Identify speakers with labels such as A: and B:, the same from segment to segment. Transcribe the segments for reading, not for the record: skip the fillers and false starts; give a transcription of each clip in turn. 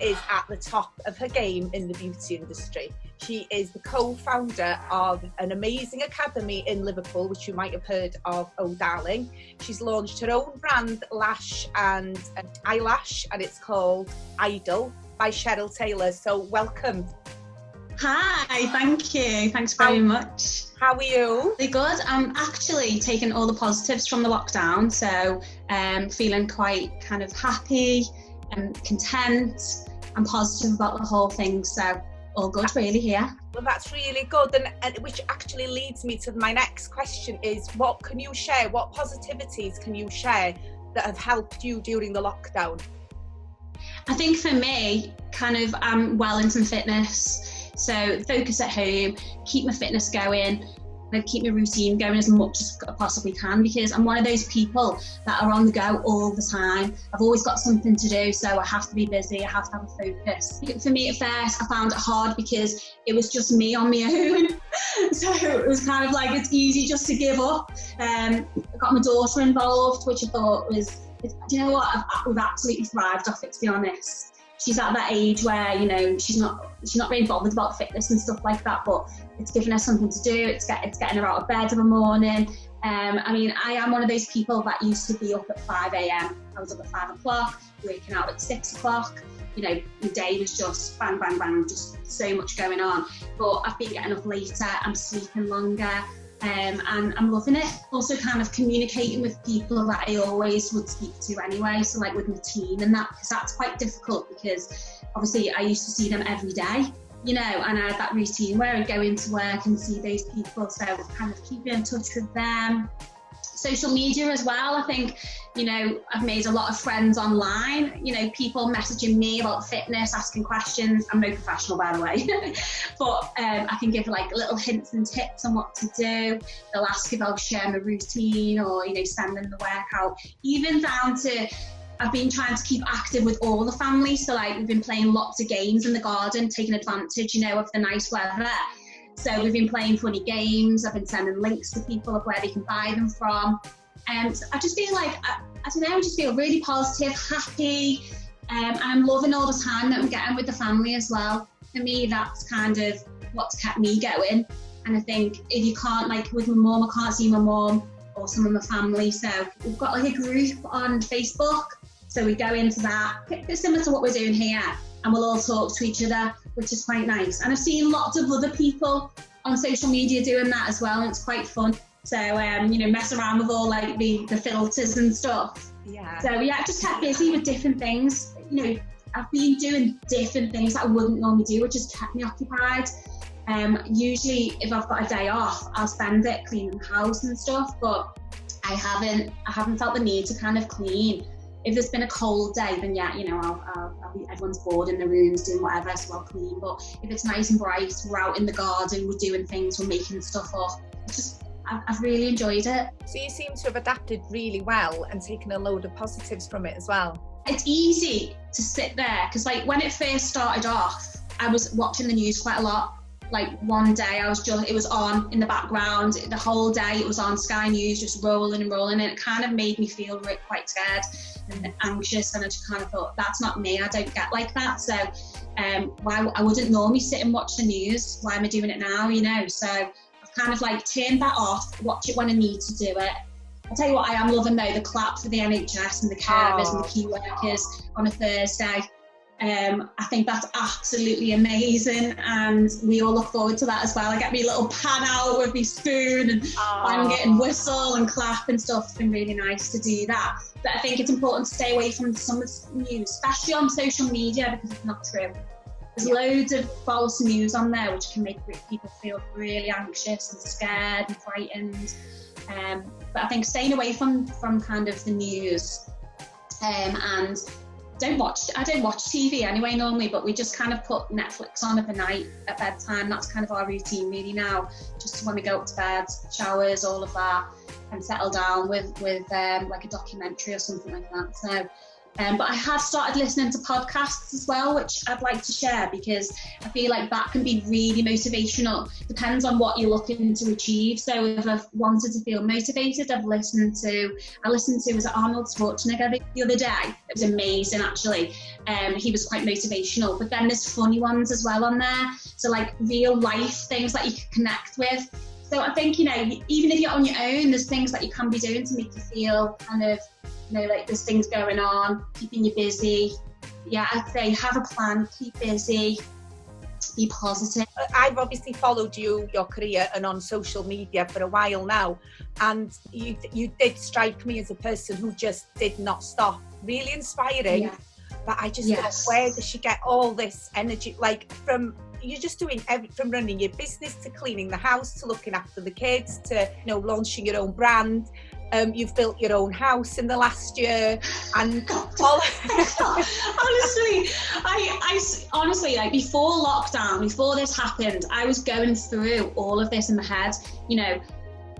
A: is at the top of her game in the beauty industry. She is the co-founder of an amazing academy in Liverpool, which you might have heard of, Darlin. She's launched her own brand, lash and eyelash, and it's called Idol by Cheryl Taylor. So welcome.
B: Hi, thank you. Thanks very much.
A: How are you?
B: Really good. I'm actually taking all the positives from the lockdown, so feeling quite kind of happy and content and positive about the whole thing. So all good really here.
A: Well, that's really good, and which actually leads me to my next question is, what can you share, what positivities can you share that have helped you during the lockdown?
B: I think for me, kind of I'm well into fitness. So focus at home, keep my fitness going, and keep my routine going as much as I possibly can, because I'm one of those people that are on the go all the time. I've always got something to do, so I have to be busy, I have to have a focus. For me at first, I found it hard because it was just me on my own. So it was kind of like, it's easy just to give up. I got my daughter involved, which I thought was, do you know what, we've absolutely thrived off it, to be honest. She's at that age where, you know, she's not really bothered about fitness and stuff like that, but it's giving her something to do. It's getting her out of bed in the morning. I mean, I am one of those people that used to be up at 5 a.m. I was up at 5 o'clock, working out at 6 o'clock. You know, the day was just bang, bang, bang, just so much going on. But I've been getting up later, I'm sleeping longer. And I'm loving it. Also kind of communicating with people that I always would speak to anyway, so like with my team and that, because that's quite difficult, because obviously I used to see them every day, you know, and I had that routine where I'd go into work and see those people, so kind of keeping in touch with them. Social media as well, I think, you know, I've made a lot of friends online, you know, people messaging me about fitness, asking questions. I'm no professional, by the way, but I can give like little hints and tips on what to do. They'll ask if I'll share my routine, or, you know, send them the workout, even down to, I've been trying to keep active with all the family. So like we've been playing lots of games in the garden, taking advantage, you know, of the nice weather. So we've been playing funny games. I've been sending links to people of where they can buy them from. So I just feel like, I don't know, I just feel really positive, happy. And I'm loving all the time that I'm getting with the family as well. For me, that's kind of what's kept me going. And I think if you can't, like with my mum, I can't see my mum or some of my family. So we've got like a group on Facebook. So we go into that, it's similar to what we're doing here. And we'll all talk to each other, which is quite nice. And I've seen lots of other people on social media doing that as well, and it's quite fun. So, you know, mess around with all like the filters and stuff.
A: Yeah.
B: So yeah, just kept busy with different things. You know, I've been doing different things that I wouldn't normally do, which has kept me occupied. Usually if I've got a day off, I'll spend it cleaning the house and stuff, but I haven't felt the need to kind of clean. If there's been a cold day, then yeah, you know, I'll be, everyone's bored in the rooms doing whatever, so I'll clean. But if it's nice and bright, we're out in the garden, we're doing things, we're making stuff up. It's just, I've really enjoyed it.
A: So you seem to have adapted really well and taken a load of positives from it as well.
B: It's easy to sit there, because like when it first started off, I was watching the news quite a lot. Like one day it was on in the background, the whole day it was on Sky News, just rolling and rolling, and it kind of made me feel quite scared and anxious, and I just kind of thought, that's not me, I don't get like that. So why I wouldn't normally sit and watch the news, why am I doing it now, you know? So I've kind of like turned that off, watch it when I need to do it. I'll tell you what I am loving though, the clap for the NHS and the carers and the key workers on a Thursday. I think that's absolutely amazing, and we all look forward to that as well. I get me little pan out with my spoon and I'm getting whistle and clap and stuff. It's been really nice to do that. But I think it's important to stay away from some of the news, especially on social media, because it's not true. There's loads of false news on there which can make people feel really anxious and scared and frightened. But I think staying away from kind of the news, and I don't watch TV anyway normally, but we just kind of put Netflix on every night at bedtime. That's kind of our routine really now, just when we go up to bed, showers, all of that, and settle down with like a documentary or something like that. So But I have started listening to podcasts as well, which I'd like to share, because I feel like that can be really motivational. Depends on what you're looking to achieve. So if I've wanted to feel motivated, I listened to was it Arnold Schwarzenegger the other day. It was amazing, actually. He was quite motivational. But then there's funny ones as well on there. So like real life things that you can connect with. So I think, you know, even if you're on your own, there's things that you can be doing to make you feel kind of, you know, like there's things going on, keeping you busy. Yeah, I'd say have a plan, keep busy, be positive.
A: I've obviously followed your career and on social media for a while now, and you did strike me as a person who just did not stop. Really inspiring. Yeah. But I just thought, where does she get all this energy? Like you're just doing from running your business to cleaning the house to looking after the kids to, you know, launching your own brand. You've built your own house in the last year, and all. honestly, like before lockdown, before this happened, I was going through all of this in my head. You know,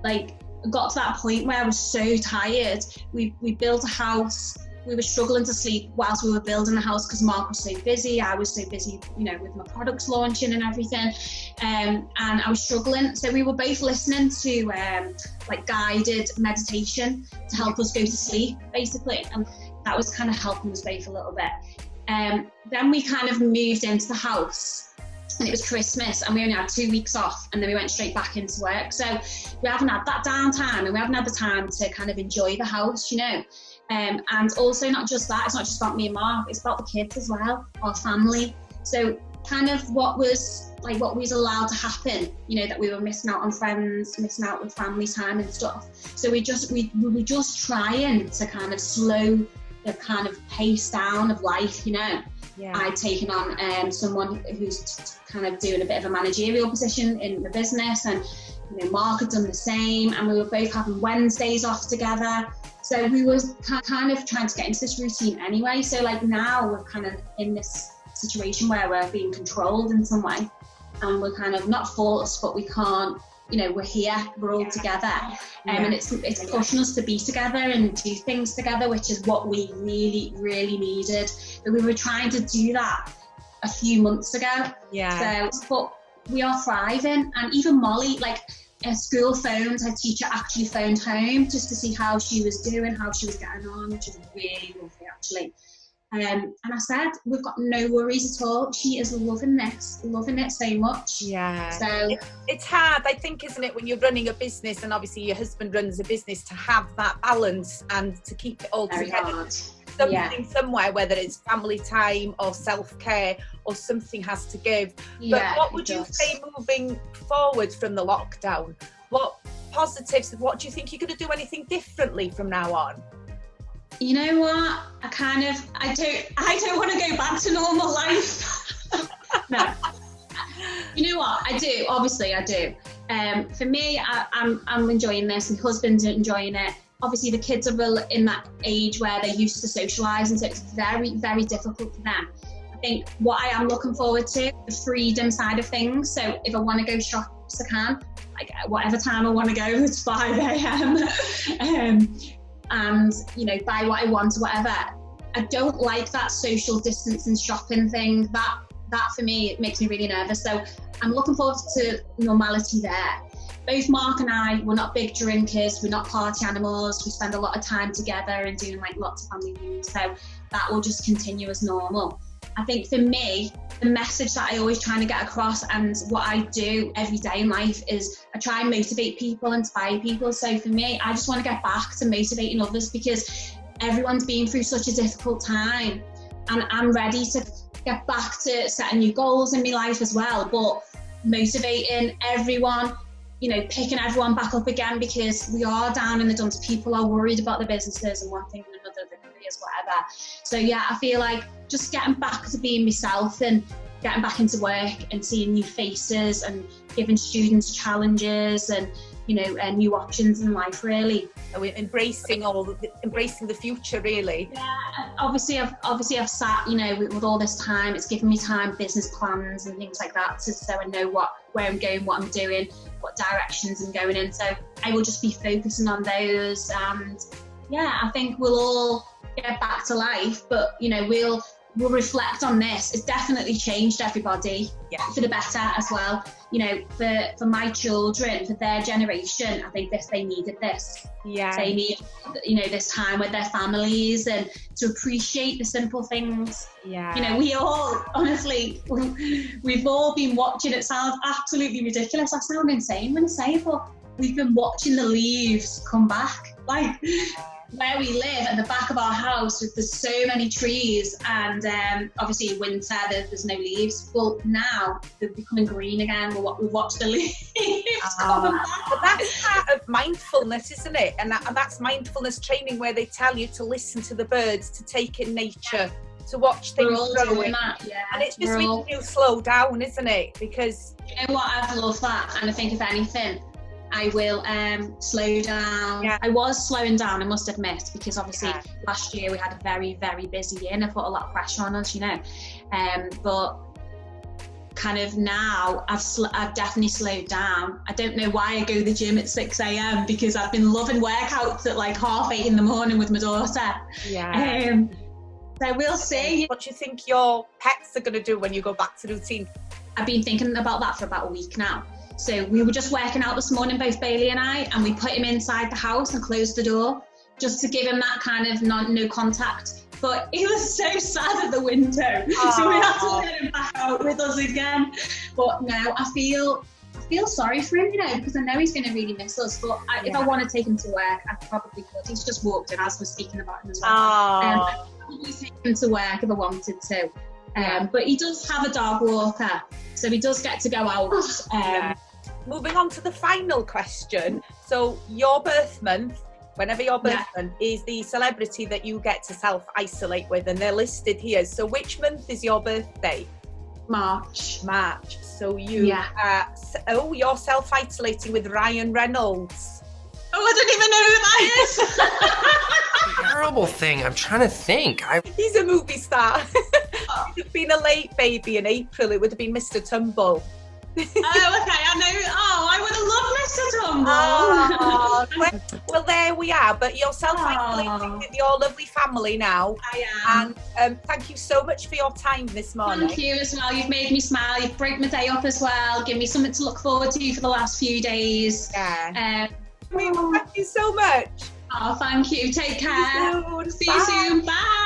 A: like got to that point where I was so tired. We built a house. We were struggling to sleep whilst we were building the house because Mark was so busy. I was so busy, you know, with my products launching and everything. And I was struggling. So we were both listening to like guided meditation to help us go to sleep, basically. And that was kind of helping us both a little bit. Then we kind of moved into the house, and it was Christmas, and we only had 2 weeks off, and then we went straight back into work. So we haven't had that downtime, and we haven't had the time to kind of enjoy the house, you know. And also not just that, it's not just about me and Mark, it's about the kids as well, our family. So kind of what was allowed to happen, you know, that we were missing out on friends, missing out with family time and stuff. So we were just trying to kind of slow the kind of pace down of life, you know. Yeah. I'd taken on someone who's kind of doing a bit of a managerial position in the business, and you know, Mark had done the same, and we were both having Wednesdays off together. So we were kind of trying to get into this routine anyway. So like now we're kind of in this situation where we're being controlled in some way, and we're kind of not forced, but we can't, you know, we're here, we're all together. And it's pushing us to be together and do things together, which is what we really, really needed. But we were trying to do that a few months ago. Yeah. So, but we are thriving. And even Molly, like, school phoned, her teacher actually phoned home just to see how she was doing, how she was getting on, which is really lovely, actually. And I said, we've got no worries at all. She is loving it so much. Yeah. So it's hard, I think, isn't it, when you're running a business, and obviously your husband runs a business, to have that balance and to keep it all together. Hard. Something somewhere, whether it's family time or self-care, or something has to give. But what would you say moving forward from the lockdown? What positives, what do you think you're going to do anything differently from now on?
B: You know what? I don't want to go back to normal life. No. You know what? I do. Obviously, I do. For me, I'm enjoying this. My husband's enjoying it. Obviously, the kids are in that age where they're used to socialising, so it's very, very difficult for them. I think what I am looking forward to, the freedom side of things. So if I want to go shops, I can. Like whatever time I want to go, it's 5 a.m. And, you know, buy what I want or whatever. I don't like that social distancing shopping thing. That for me, it makes me really nervous. So I'm looking forward to normality there. Both Mark and I, we're not big drinkers, we're not party animals, we spend a lot of time together and doing like lots of family things, so that will just continue as normal. I think for me, the message that I always trying to get across, and what I do every day in life, is I try and motivate people, inspire people. So for me, I just want to get back to motivating others, because everyone's been through such a difficult time, and I'm ready to get back to setting new goals in my life as well, but motivating everyone, you know, picking everyone back up again, because we are down in the dumps. People are worried about their businesses and one thing and another, their careers, whatever. So yeah, I feel like just getting back to being myself and getting back into work and seeing new faces and giving students challenges and, you know, new options in life, really.
A: So we're embracing the future, really.
B: Yeah, obviously I've sat, you know, with all this time, it's given me time, business plans and things like that, so I know where I'm going, what I'm doing, what directions I'm going in. So I will just be focusing on those, and yeah, I think we'll all get back to life, but you know, we'll reflect on this. It's definitely changed everybody for the better as well. You know, for my children, for their generation, I think they needed this. Yeah. They need, you know, this time with their families and to appreciate the simple things. Yeah. You know, we all, honestly, we've all been watching, it sounds absolutely ridiculous. I sound insane when I say it, but we've been watching the leaves come back. Like, where we live at the back of our house, there's so many trees, and obviously in winter there's no leaves. Well, now they're becoming green again. We've watched the leaves coming back.
A: But that's part of mindfulness, isn't it? And that's mindfulness training, where they tell you to listen to the birds, to take in nature, to watch things growing. And it's just making you slow down, isn't it? Because
B: you know what, I love that, and I think if anything, I will slow down. Yeah. I was slowing down, I must admit, because obviously last year we had a very, very busy year and it put a lot of pressure on us, you know. But kind of now I've definitely slowed down. I don't know why I go to the gym at 6 a.m. because I've been loving workouts at like 8:30 in the morning with my daughter. Yeah. So we'll see.
A: What do you think your pets are going to do when you go back to routine?
B: I've been thinking about that for about a week now. So we were just working out this morning, both Bailey and I, and we put him inside the house and closed the door just to give him that kind of no contact. But he was so sad at the window, so we had to get him back out with us again. But now I feel sorry for him, you know, because I know he's going to really miss us. But if I want to take him to work, I probably could. He's just walked in as we're speaking about him as well. I could take him to work if I wanted to. But he does have a dog walker, so he does get to go out.
A: Moving on to the final question. So your birth month, whenever your birth month, is the celebrity that you get to self-isolate with, and they're listed here. So which month is your birthday?
B: March.
A: So you're self-isolating with Ryan Reynolds.
B: Oh, I don't even know who that is.
C: Terrible thing. I'm trying to think.
A: He's a movie star. He'd have been a late baby in April. It would have been Mr. Tumble.
B: Oh, okay, I know. Oh, I would have loved Mr. Tumble.
A: Well, there we are. But you're self-isolating with your lovely family now.
B: I am.
A: And thank you so much for your time this morning.
B: Thank you as well. You've made me smile. You've broke my day up as well. Give me something to look forward to for the last few days.
A: Thank you so much.
B: Oh, thank you. Take care. See you soon. Bye.